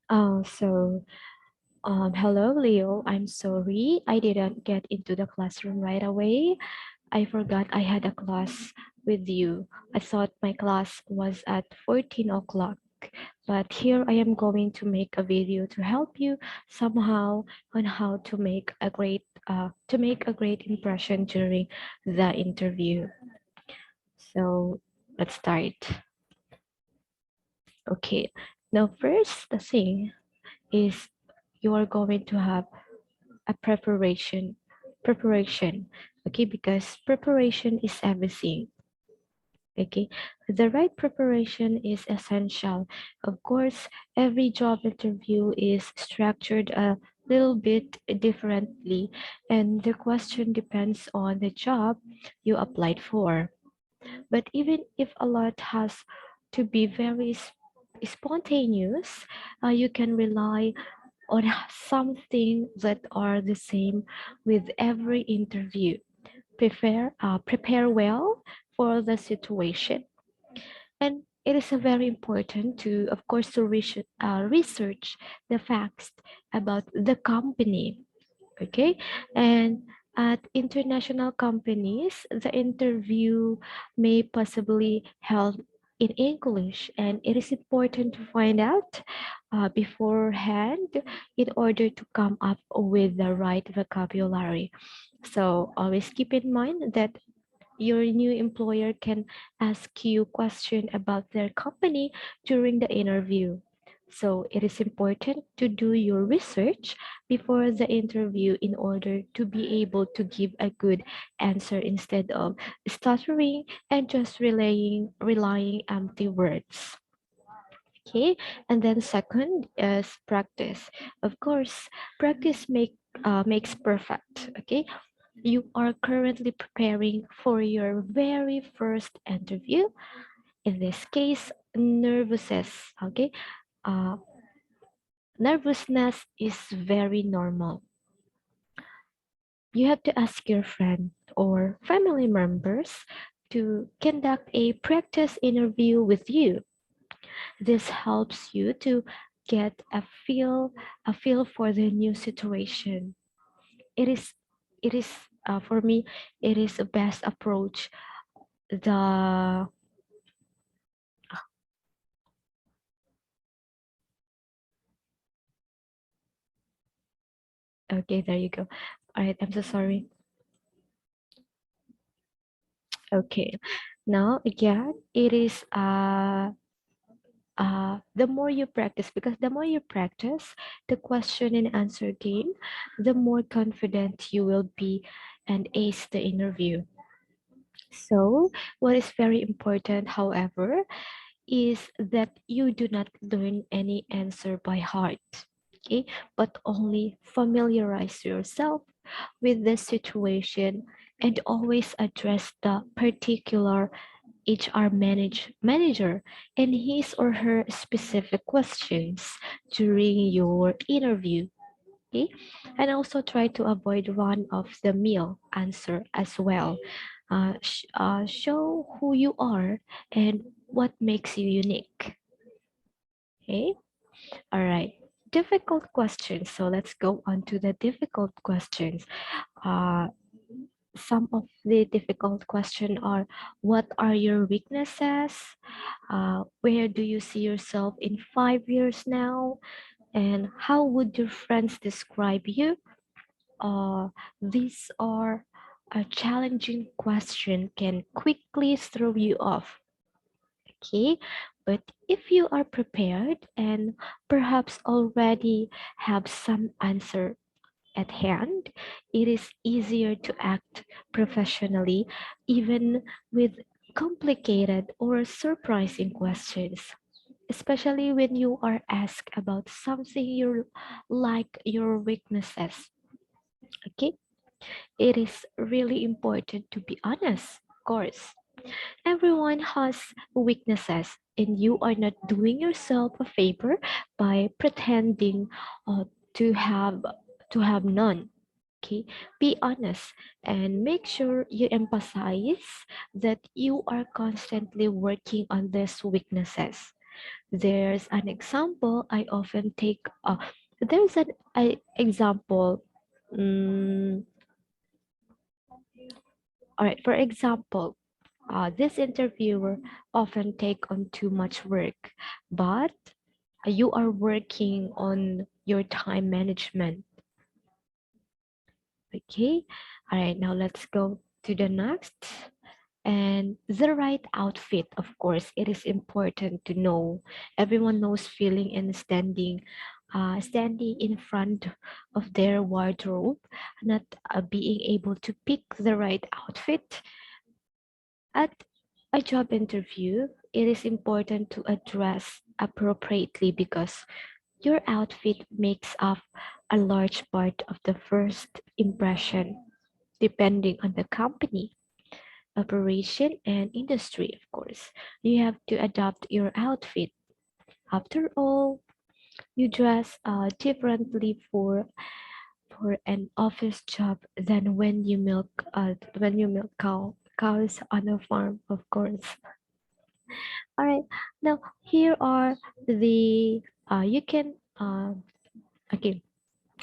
Hello, Leo. I'm sorry I didn't get into the classroom right away. I forgot I had a class with you. I thought my class was at 14 o'clock. But here I am going to make a video to help you somehow on how to make a great impression during the interview. So let's start. Okay. Now first the thing is you are going to have a preparation, okay, because preparation is everything. Okay, the right preparation is essential. Of course, every job interview is structured a little bit differently, and the question depends on the job you applied for. But even if a lot has to be very spontaneous, you can rely on something that are the same with every interview. Prepare well for the situation, and it is very important to, of course, to research the facts about the company. Okay, and at international companies, the interview may possibly held in English, and it is important to find out beforehand in order to come up with the right vocabulary. So always keep in mind that your new employer can ask you question about their company during the interview. So it is important to do your research before the interview in order to be able to give a good answer instead of stuttering and just relying empty words. Okay, and then second is practice. Of course, practice makes perfect. Okay, you are currently preparing for your very first interview. In this case, nervousness. Okay, uh, nervousness is very normal. You have to ask your friend or family members to conduct a practice interview with you. This helps you to get a feel for the new situation. It is it is for me it is the best approach. The Okay, there you go. All right, I'm so sorry. Okay, now again, it is the more you practice, because the more you practice the question and answer game, the more confident you will be and ace the interview. So, what is very important, however, is that you do not learn any answer by heart, okay? But only familiarize yourself with the situation and always address the particular manager and his or her specific questions during your interview. Okay, and also try to avoid run of the mill answer as well. Show who you are and what makes you unique. Okay, all right. Difficult questions. So let's go on to the difficult questions. Uh, some of the difficult questions are: what are your weaknesses? Where do you see yourself in 5 years now? And how would your friends describe you? These are a challenging question can quickly throw you off. Okay, but if you are prepared and perhaps already have some answer at hand, it is easier to act professionally even with complicated or surprising questions, especially when you are asked about something you like your weaknesses. Okay, it is really important to be honest, of course. Everyone has weaknesses, and you are not doing yourself a favor by pretending to have none. Okay, be honest and make sure you emphasize that you are constantly working on these weaknesses. There's an example I often take. There's an example. Mm, all right. For example, this interviewer often take on too much work, but you are working on your time management. Okay. All right. Now let's go to the next. And the right outfit, of course, it is important to know. Everyone knows feeling and standing in front of their wardrobe, not being able to pick the right outfit. At a job interview, it is important to address appropriately because your outfit makes up a large part of the first impression, depending on the company, operation, and industry, of course. You have to adapt your outfit. After all, you dress differently for an office job than when you milk cows on a farm, of course. All right. Now here are the you can okay.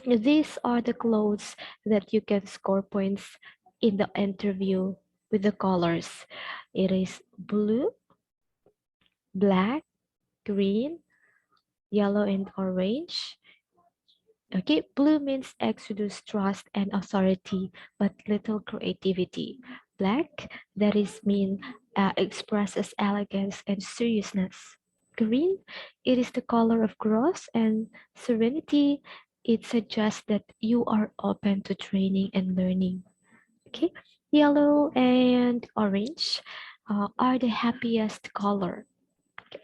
These are the clothes that you can score points in the interview with the colors. It is blue, black, green, yellow, and orange. Okay, blue means exodus, trust, and authority, but little creativity. Black, that is mean, expresses elegance and seriousness. Green, it is the color of growth and serenity. It suggests that you are open to training and learning. Okay, yellow and orange are the happiest color.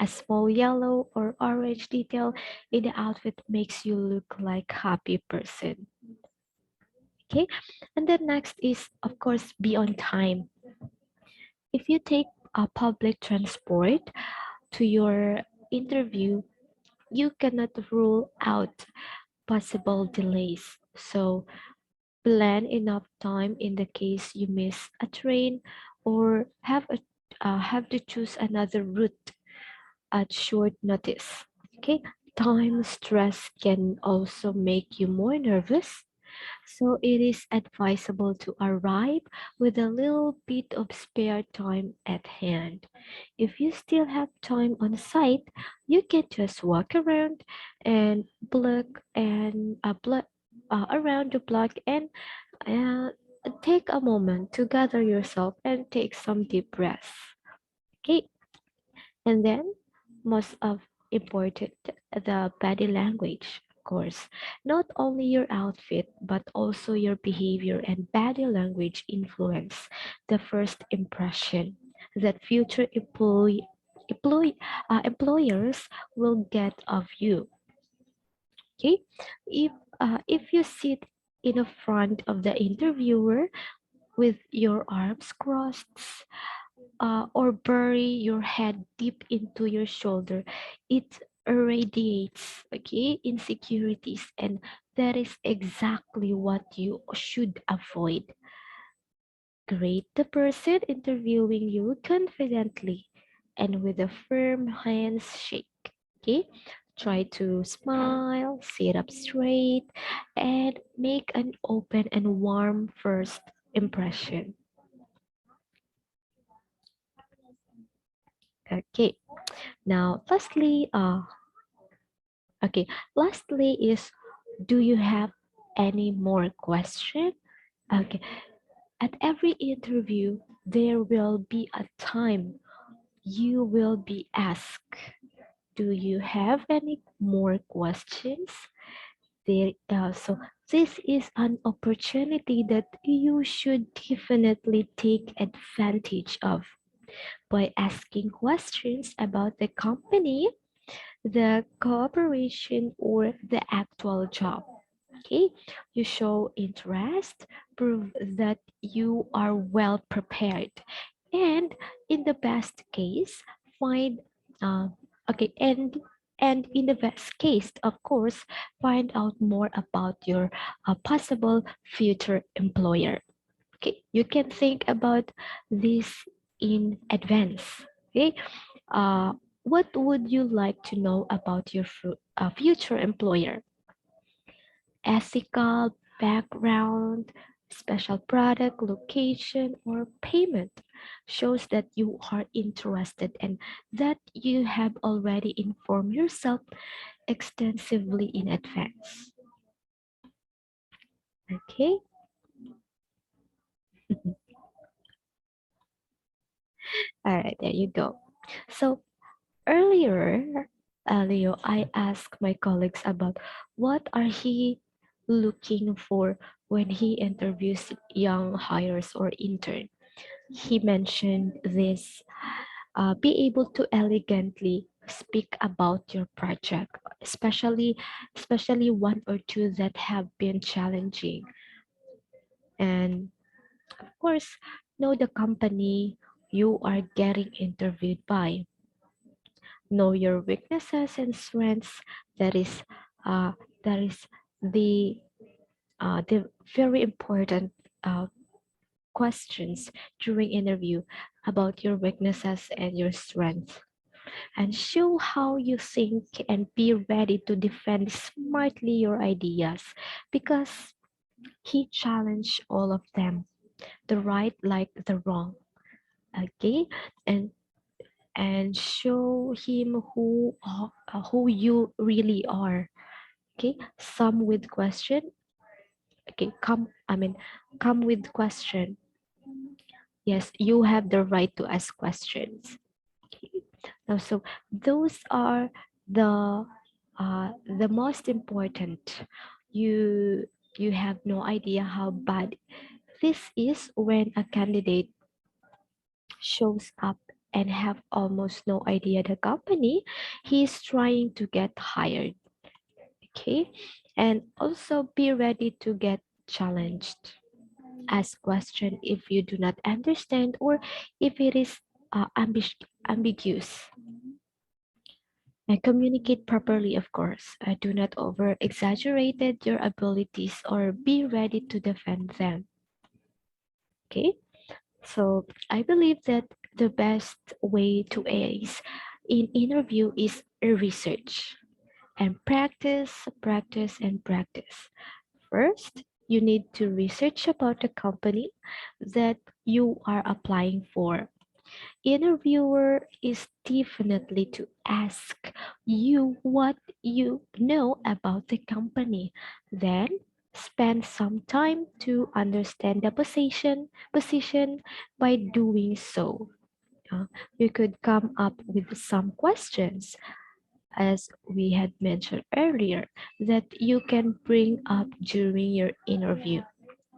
A small yellow or orange detail in the outfit makes you look like happy person. Okay, and then next is of course be on time. If you take a public transport to your interview, you cannot rule out possible delays. So plan enough time in the case you miss a train or have to choose another route at short notice. Okay, time stress can also make you more nervous, so it is advisable to arrive with a little bit of spare time at hand. If you still have time on site, you can just walk around and block around the block and uh, take a moment to gather yourself and take some deep breaths. Okay, and then, most of important, the body language, of course. Not only your outfit, but also your behavior and body language influence the first impression that future employers will get of you. Okay, if you sit in the front of the interviewer with your arms crossed, or bury your head deep into your shoulder, it radiates, okay, insecurities, and that is exactly what you should avoid. Greet the person interviewing you confidently and with a firm handshake. Okay, try to smile, sit up straight, and make an open and warm first impression. Okay, now lastly is, do you have any more question? Okay, at every interview, there will be a time you will be asked, do you have any more questions? So this is an opportunity that you should definitely take advantage of by asking questions about the company, the cooperation, or the actual job. Okay, you show interest, prove that you are well prepared, and in the best case, find uh, okay, and in the best case, of course, find out more about your possible future employer. Okay, you can think about this in advance. Okay, uh, What would you like to know about your future employer? Ethical background, special product, location, or payment shows that you are interested and that you have already informed yourself extensively in advance. Okay? All right, there you go. So earlier, I asked my colleagues about what are he looking for when he interviews young hires or intern. He mentioned this: be able to elegantly speak about your project, especially one or two that have been challenging, and of course, know the company you are getting interviewed by. Know your weaknesses and strengths. That is, uh, that is the very important questions during interview about your weaknesses and your strengths, and show how you think and be ready to defend smartly your ideas, because he challenged all of them, the right like the wrong. Okay, and show him who you really are. Okay, some with question. Okay, come with question. Yes, you have the right to ask questions. Okay. Now, so those are the most important. You you have no idea how bad this is when a candidate shows up and have almost no idea the company he's trying to get hired. Okay, and also be ready to get challenged. Ask question if you do not understand or if it is ambiguous. And communicate properly, of course. Do not over exaggerate your abilities or be ready to defend them. Okay, so I believe that the best way to ace in interview is research and practice, practice, and practice. First, you need to research about the company that you are applying for. Interviewer is definitely to ask you what you know about the company. Then spend some time to understand the position by doing so. You could come up with some questions, as we had mentioned earlier, that you can bring up during your interview.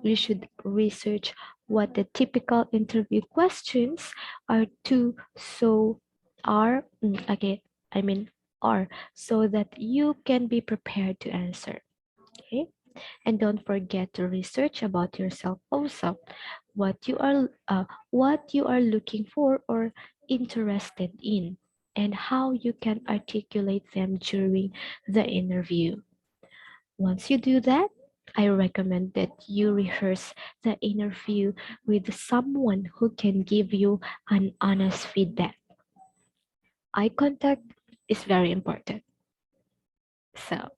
You should research what the typical interview questions are to so are okay, I mean are, so that you can be prepared to answer. Okay, and don't forget to research about yourself also, what you are looking for or interested in, and how you can articulate them during the interview. Once you do that, I recommend that you rehearse the interview with someone who can give you an honest feedback. Eye contact is very important. So,